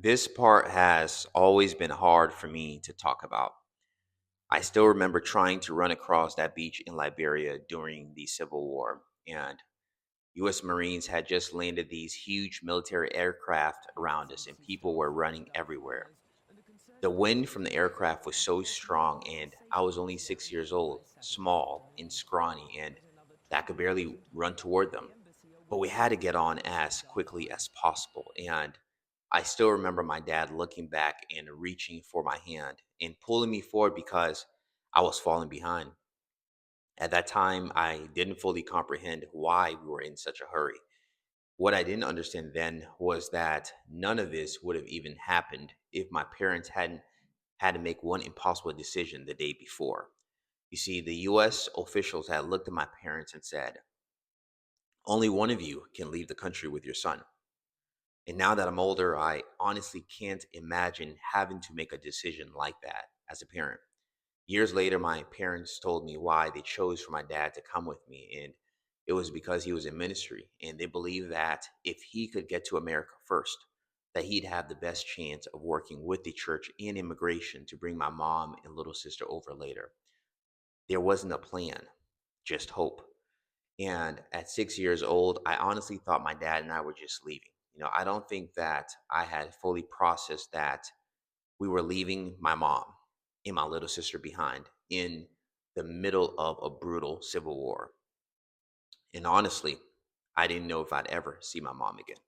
This part has always been hard for me to talk about. I still remember trying to run across that beach in Liberia during the Civil War, and US Marines had just landed these huge military aircraft around us, and people were running everywhere. The wind from the aircraft was so strong, and I was only 6 years old, small and scrawny, and I could barely run toward them. But we had to get on as quickly as possible. And I still remember my dad looking back and reaching for my hand and pulling me forward because I was falling behind. At that time, I didn't fully comprehend why we were in such a hurry. What I didn't understand then was that none of this would have even happened if my parents hadn't had to make one impossible decision the day before. You see, the US officials had looked at my parents and said, only one of you can leave the country with your son. And now that I'm older, I honestly can't imagine having to make a decision like that as a parent. Years later, my parents told me why they chose for my dad to come with me. And it was because he was in ministry. And they believed that if he could get to America first, that he'd have the best chance of working with the church in immigration to bring my mom and little sister over later. There wasn't a plan, just hope. And at 6 years old, I honestly thought my dad and I were just leaving. I don't think that I had fully processed that we were leaving my mom and my little sister behind in the middle of a brutal civil war. And honestly, I didn't know if I'd ever see my mom again.